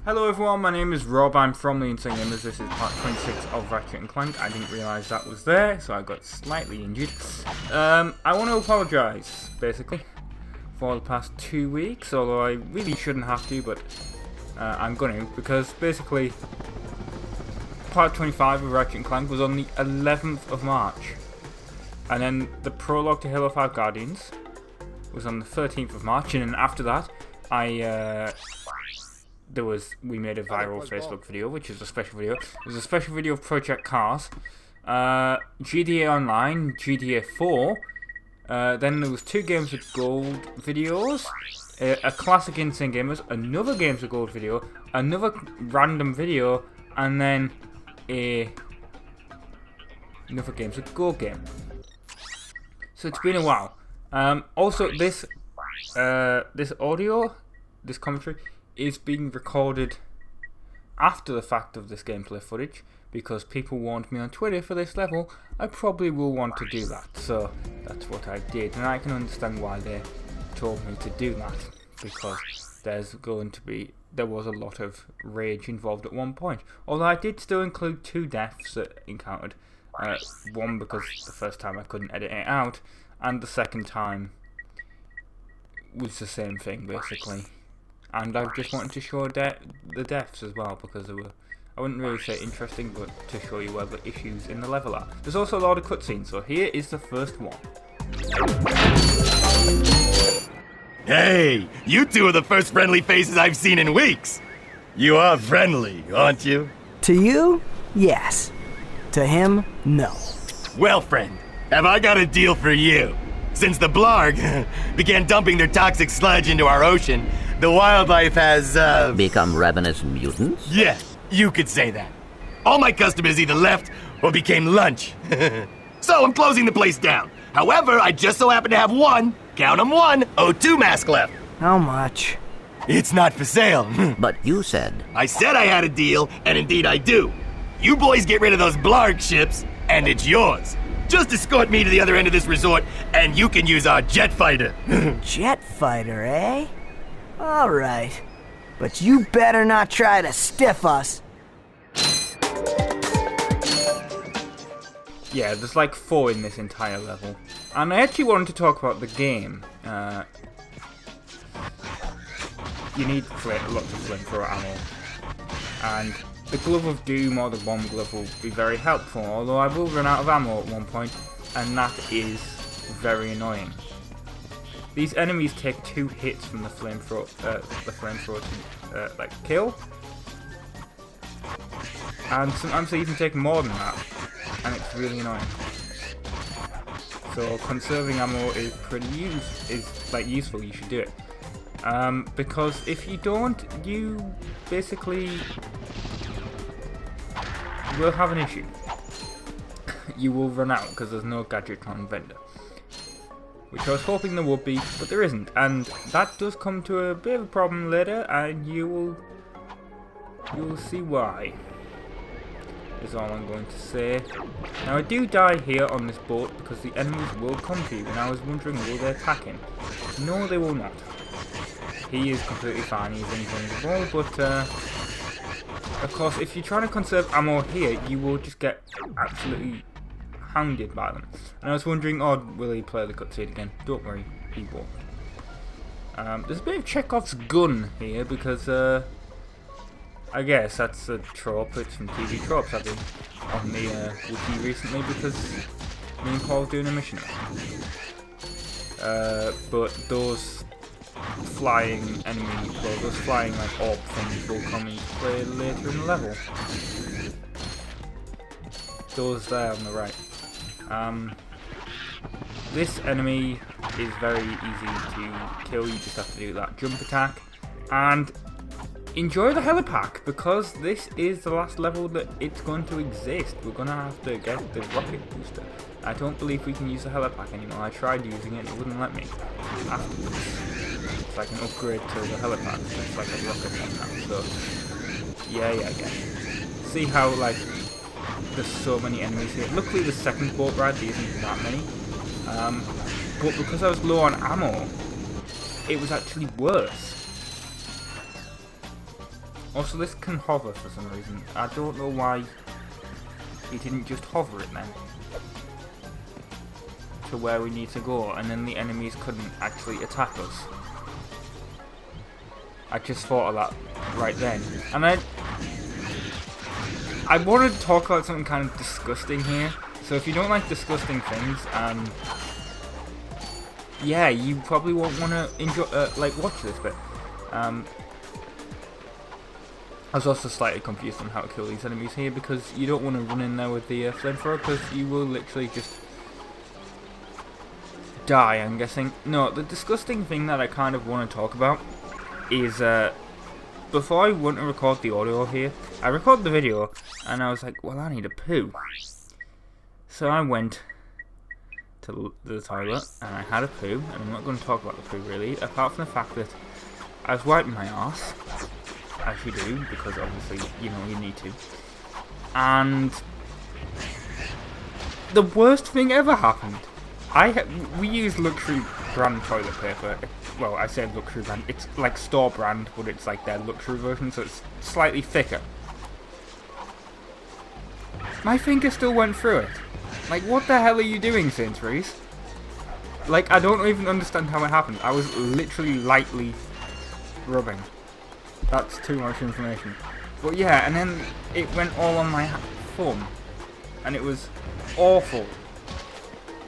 Hello everyone, my name is Rob, I'm from the Insomniac. This is part 26 of Ratchet Clank. I didn't realise that was there, so I got slightly injured. I want to apologise, basically, for the past 2 weeks, although I really shouldn't have to, but I'm going to, because basically, part 25 of Ratchet Clank was on the 11th of March. And then the prologue to HELI-PACK Guardians was on the 13th of March, and then after that, we made a viral Facebook video, which is a special video. It was a special video of Project Cars, GTA Online, GTA 4. Then there was 2 Games with Gold videos, a classic Insane Gamers, another Games with Gold video, another random video, and then another Games with Gold game. So it's been a while. Also, this audio, this commentary, is being recorded after the fact of this gameplay footage, because people warned me on Twitter for this level I probably will want to do that, so that's what I did, and I can understand why they told me to do that, because there was a lot of rage involved at one point, although I did still include 2 deaths that encountered, one because the first time I couldn't edit it out, and the second time was the same thing basically. And I just wanted to show the deaths as well, because they were, I wouldn't really say interesting, but to show you where the issues in the level are. There's also a lot of cutscenes, so here is the first one. Hey, you 2 are the first friendly faces I've seen in weeks. You are friendly, aren't you? To you, yes. To him, no. Well, friend, have I got a deal for you? Since the Blarg began dumping their toxic sludge into our ocean, the wildlife has, become ravenous mutants? Yeah, you could say that. All my customers either left or became lunch. So I'm closing the place down. However, I just so happen to have one, count 'em, one, O2 mask left. How much? It's not for sale. But you said... I said I had a deal, and indeed I do. You boys get rid of those Blarg ships, and it's yours. Just escort me to the other end of this resort, and you can use our jet fighter. Jet fighter, eh? All right. But you better not try to stiff us. Yeah, there's like 4 in this entire level. And I actually wanted to talk about the game. You need lots of flamethrower ammo. And the Glove of Doom or the Bomb Glove will be very helpful, although I will run out of ammo at one point, and that is very annoying. These enemies take 2 hits from the flamethrower to like kill, and sometimes they even take more than that, and it's really annoying. So conserving ammo is useful. You should do it, because if you don't, you basically will have an issue. You will run out because there's no Gadgetron vendor, which I was hoping there would be, but there isn't, and that does come to a bit of a problem later, and you will see why. Is all I'm going to say. Now I do die here on this boat because the enemies will come to you, and I was wondering, will they attack him? No, they will not. He is completely fine, he's invulnerable, but of course if you're trying to conserve ammo here, you will just get absolutely hounded by them. And I was wondering, oh, will he play the cutscene again? Don't worry, he won't. There's a bit of Chekhov's gun here, because I guess that's a trope. It's from TV tropes I've been on the wiki recently, because me and Paul are doing a mission. But those flying those flying like orb things will come into play later in the level. Those there on the right. This enemy is very easy to kill. You just have to do that jump attack, and enjoy the HELI-PACK, because this is the last level that it's going to exist. We're going to have to get the rocket booster. I don't believe we can use the HELI-PACK anymore. I tried using it and it wouldn't let me afterwards. It's like an upgrade to the HELI-PACK, it's like a rocket one now, so yeah, I guess. See how, like, there's so many enemies here. Luckily the second boat ride there isn't that many, but because I was low on ammo, it was actually worse. Also, this can hover for some reason. I don't know why he didn't just hover it then to where we need to go, and then the enemies couldn't actually attack us. I just thought of that right then. And I want to talk about something kind of disgusting here. So if you don't like disgusting things, yeah, you probably won't want to enjoy, like, watch this bit. I was also slightly confused on how to kill these enemies here, because you don't want to run in there with the flamethrower, because you will literally just die, I'm guessing. No, the disgusting thing that I kind of want to talk about is, before I went to record the audio here, I recorded the video, and I was like, well, I need a poo. So I went to the toilet, and I had a poo, and I'm not going to talk about the poo really, apart from the fact that I was wiping my arse, as you do, because obviously, you know, you need to. And the worst thing ever happened. We use luxury brand toilet paper. Well, I say luxury brand. It's like store brand, but it's like their luxury version, so it's slightly thicker. My finger still went through it. Like, what the hell are you doing, Sainsbury's? Like, I don't even understand how it happened. I was literally lightly rubbing. That's too much information. But yeah, and then it went all on my thumb. And it was awful.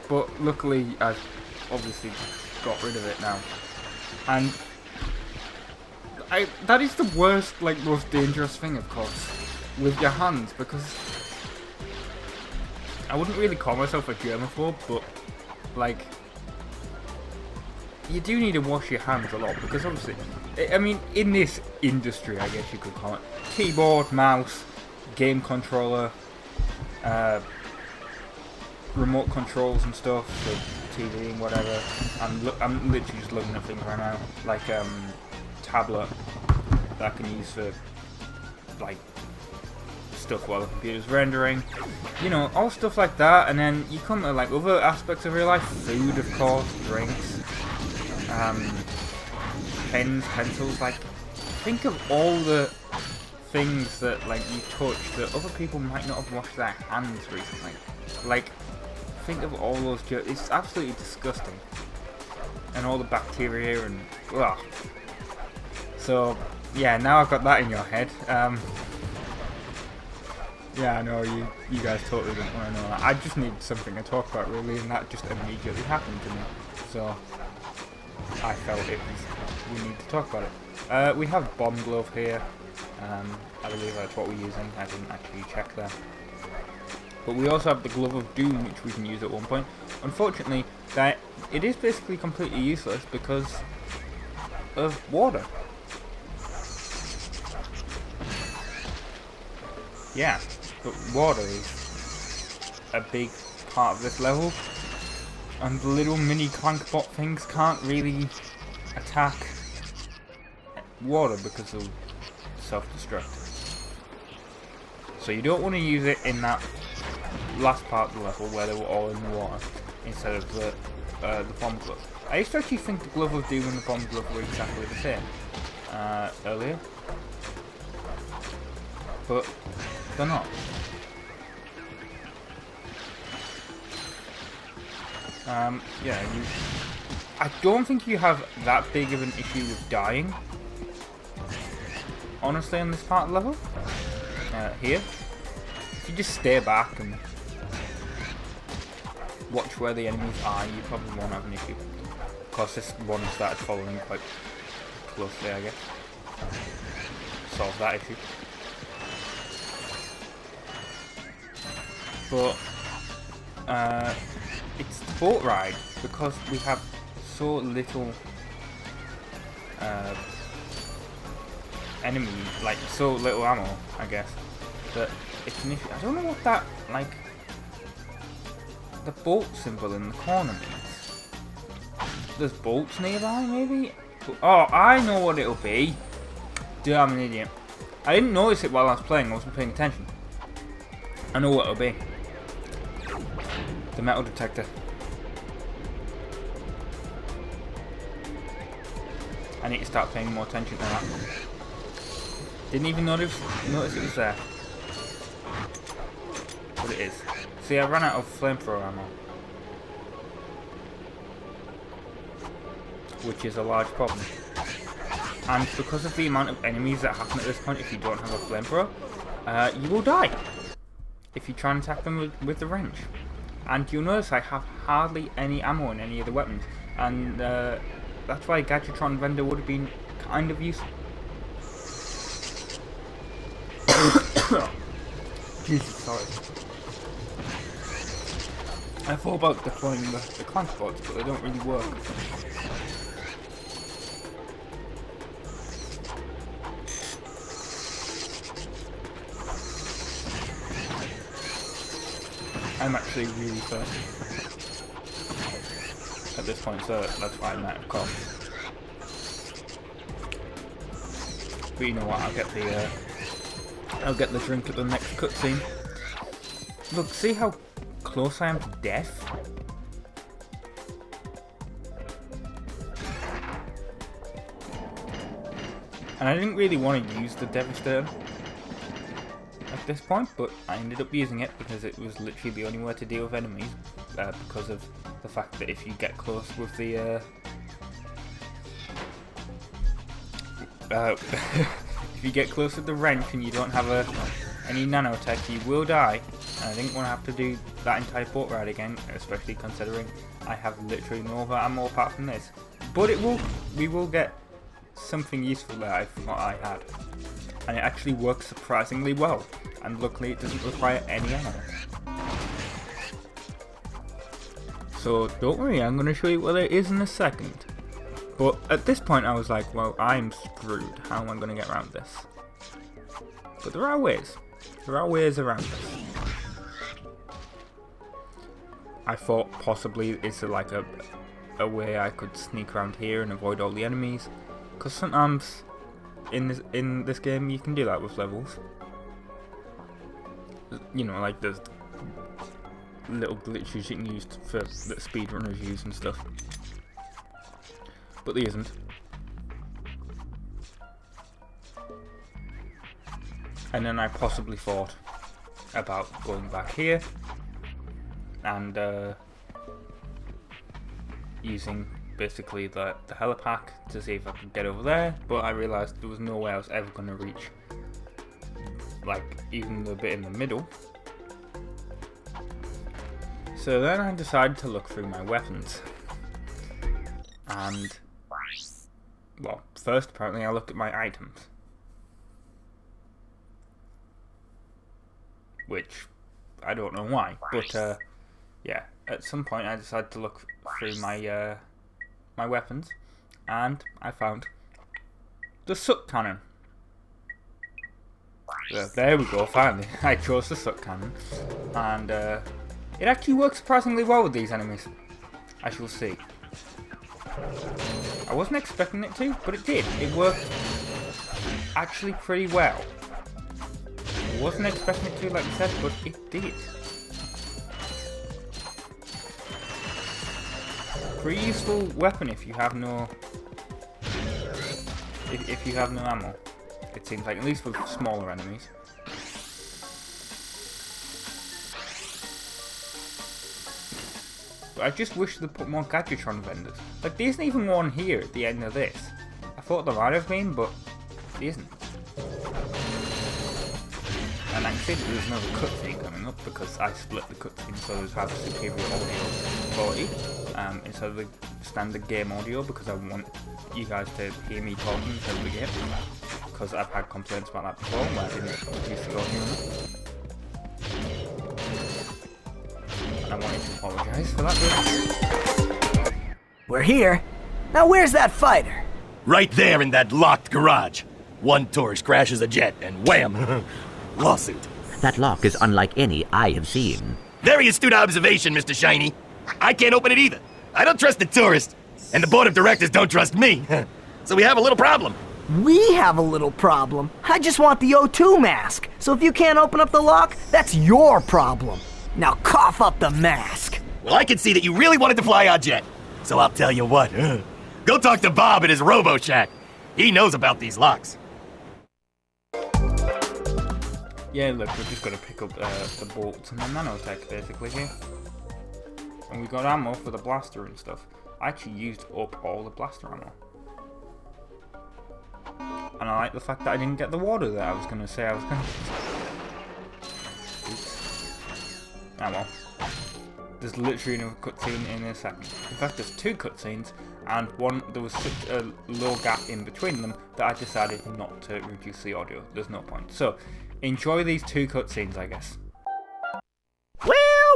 But luckily, I've obviously got rid of it now. And that is the worst, like, most dangerous thing, of course, with your hands, because I wouldn't really call myself a germaphobe, but, like, you do need to wash your hands a lot, because obviously, I mean, in this industry, I guess you could call it, keyboard, mouse, game controller, remote controls and stuff, so TV and whatever. I'm literally just looking at things right now, like tablet that I can use for like stuff while the computer's rendering, you know, all stuff like that. And then you come to like other aspects of real life, food, of course, drinks, pens, pencils. Like, think of all the things that like you touch that other people might not have washed their hands recently. Like, think of all those germs. It's absolutely disgusting. And all the bacteria and ugh. So yeah, now I've got that in your head. Yeah, I know you guys totally didn't want to know that. I just need something to talk about really, and that just immediately happened to me. So I felt we need to talk about it. We have bomb glove here. I believe that's what we're using. I didn't actually check that. But we also have the Glove of Doom, which we can use at one point. Unfortunately, it is basically completely useless because of water. Yeah, but water is a big part of this level. And the little mini Clankbot things can't really attack water because of self-destruct. So you don't want to use it in that last part of the level where they were all in the water instead of the bomb glove. I used to actually think the Glove of Doom and the bomb glove were exactly the same earlier, but they're not. Yeah, I don't think you have that big of an issue with dying, honestly, on this part of the level. Here, if you just stay back and watch where the enemies are, you probably won't have an issue. Of course, this one started following quite closely, I guess. Solve that issue. But it's the boat ride, because we have so little enemy, like so little ammo, I guess, that it's an issue. I don't know what that, like, the boat symbol in the corner means. There's boats nearby, maybe? Oh, I know what it'll be. Dude, I'm an idiot. I didn't notice it while I was playing, I wasn't paying attention. I know what it'll be. The metal detector. I need to start paying more attention to that. Didn't even notice it was there. But it is. See, I ran out of flamethrower ammo. Which is a large problem. And because of the amount of enemies that happen at this point if you don't have a flamethrower, you will die if you try and attack them with the wrench. And you'll notice I have hardly any ammo in any of the weapons, and that's why a Gadgetron vendor would have been kind of useful. Jesus, sorry. I thought about deploying the clank bots, but they don't really work. I'm actually really thirsty at this point, so that's why I'm out of coffee. But you know what? I'll get the drink at the next cutscene. Look, see how close I am to death? And I didn't really want to use the Devastator at this point, but I ended up using it because it was literally the only way to deal with enemies, because of the fact that if you get close with the if you get close with the wrench and you don't have any nanotech, you will die. And I didn't want to have to do that entire boat ride again, especially considering I have literally no other ammo apart from this. But we will get something useful that I thought I had. And it actually works surprisingly well, and luckily it doesn't require any ammo. So don't worry, I'm going to show you what it is in a second. But at this point I was like, well, I'm screwed, how am I going to get around this? But there are ways around this. I thought possibly it's like a way I could sneak around here and avoid all the enemies, because sometimes in this game you can do that with levels. You know, like there's little glitches you can use that speedrunners use and stuff. But there isn't. And then I possibly thought about going back here and using basically the HELI-PACK to see if I could get over there, but I realised there was no way I was ever going to reach, like, even the bit in the middle. So then I decided to look through my weapons, and well, first apparently I looked at my items, which I don't know why, but yeah, at some point I decided to look through my my weapons, and I found the suck cannon. There we go, finally. I chose the suck cannon, and it actually works surprisingly well with these enemies, as you'll see. I wasn't expecting it to, but it did. It worked actually pretty well. I wasn't expecting it to, like I said, but it did. Pretty useful weapon if you have no ammo. It seems like, at least with smaller enemies. But I just wish they'd put more Gadgetron vendors. Like, there isn't even one here at the end of this. I thought there might have been, but there isn't. And I think there's another cutscene coming up because I split the cutscene so there's have superior audio quality instead of the standard game audio, because I want you guys to hear me talking instead of the game, because I've had complaints about that before where I didn't produce the audio. And I wanted to apologise for that. We're here. Now where's that fighter? Right there in that locked garage. One tourist crashes a jet and wham! Lawsuit. That lock is unlike any I have seen. Very astute observation, Mr. Shiny. I can't open it either. I don't trust the tourist, and the board of directors don't trust me. So we have a little problem. We have a little problem. I just want the O2 mask. So if you can't open up the lock, that's your problem. Now cough up the mask. Well, I can see that you really wanted to fly our jet. So I'll tell you what. Go talk to Bob at his Robo Shack. He knows about these locks. Yeah, look, we're just gonna pick up the bolts and the nanotech basically here. And we got ammo for the blaster and stuff. I actually used up all the blaster ammo. And I like the fact that I didn't get the water that I was gonna say I was gonna. Oops. Oh well. There's literally another cutscene in a second. In fact, there's 2 cutscenes, and there was such a low gap in between them that I decided not to reduce the audio. There's no point. So, enjoy these 2 cutscenes, I guess.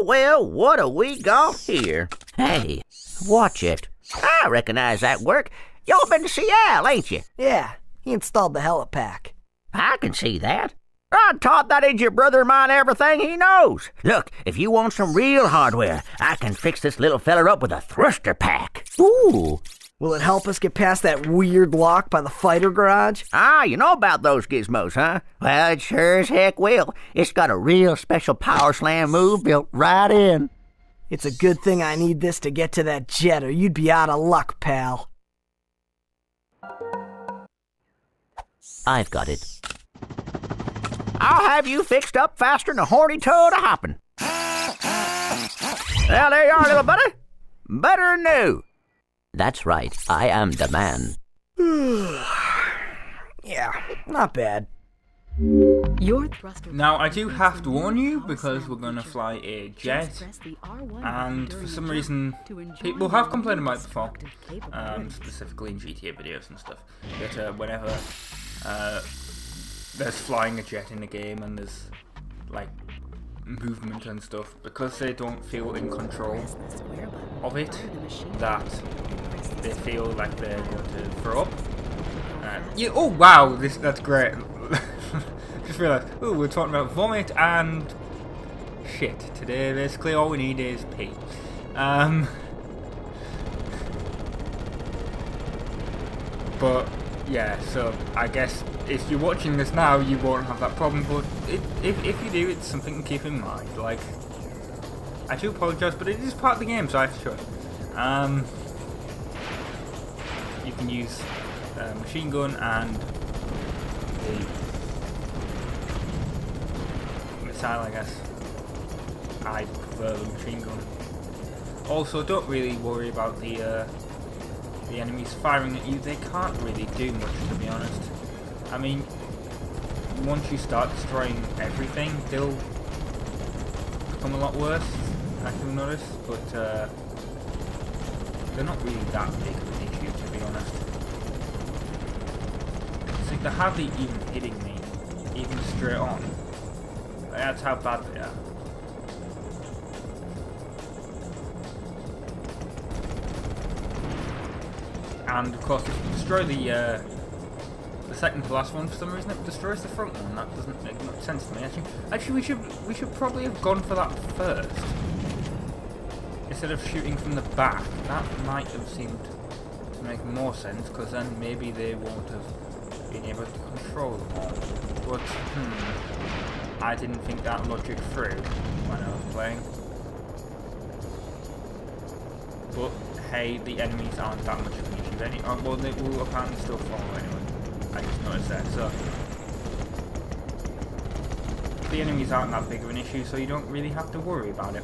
Well, what do we got here? Hey, watch it. I recognize that work. Y'all been to Seattle, ain't you? Yeah, he installed the HELI-PACK. I can see that. I taught that idiot brother of mine everything he knows. Look, if you want some real hardware, I can fix this little feller up with a thruster pack. Ooh. Will it help us get past that weird lock by the fighter garage? Ah, you know about those gizmos, huh? Well, it sure as heck will. It's got a real special power slam move built right in. It's a good thing I need this to get to that jet, or you'd be out of luck, pal. I've got it. I'll have you fixed up faster than a horny toad a-hoppin'. Well, there you are, little buddy. Better than new. That's right, I am the man. Yeah, not bad. Now, I do have to warn you, because we're going to fly a jet, and for some reason, people have complained about it before, specifically in GTA videos and stuff, that whenever there's flying a jet in the game and there's, like, movement and stuff, because they don't feel in control of it, that they feel like they're going to throw up. Yeah, oh wow, that's great. Just realised, oh, we're talking about vomit and shit today. Basically, all we need is pee. But yeah, so I guess if you're watching this now, you won't have that problem. But if you do, it's something to keep in mind. Like, I do apologise, but it is part of the game, so I have to show it. You can use a machine gun and the missile, I guess. I prefer the machine gun. Also, don't really worry about the enemies firing at you. They can't really do much, to be honest. I mean, once you start destroying everything, they'll become a lot worse, I can notice, but they're not really that big of an issue, to be honest. See, they're hardly even hitting me, even straight on. That's how bad they are. And of course, if you destroy the second to last one, for some reason it destroys the front one. That doesn't make much sense to me. Actually, we should probably have gone for that first instead of shooting from the back. That might have seemed to make more sense, because then maybe they won't have been able to control them all. But I didn't think that logic through when I was playing. But hey, the enemies aren't that much of an issue. Well, they will apparently still follow anyway. I just noticed that. So the enemies aren't that big of an issue, so you don't really have to worry about it.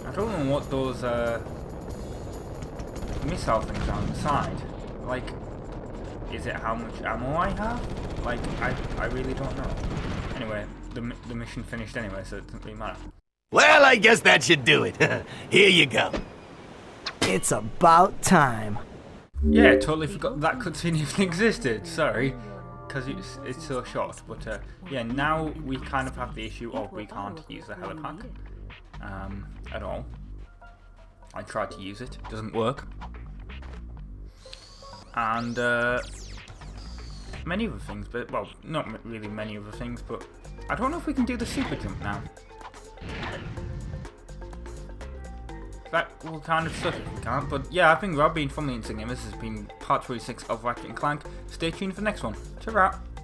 I don't know what those missile things are on the side. Like, is it how much ammo I have? Like, I really don't know. Anyway, the mission finished anyway, so it doesn't really matter. Well, I guess that should do it. Here you go. It's about time. Yeah, totally forgot that cutscene even existed. Sorry, because it's so short. But yeah, now we kind of have the issue of we can't use the HELI-PACK at all. I tried to use it, doesn't work. And many other things, but well, not really many other things. But I don't know if we can do the super jump now. That will kind of suck if we can't, but yeah, I've been Rob, been from the Insomniac. This has been part 26 of Ratchet Clank. Stay tuned for the next one. Ta-ra!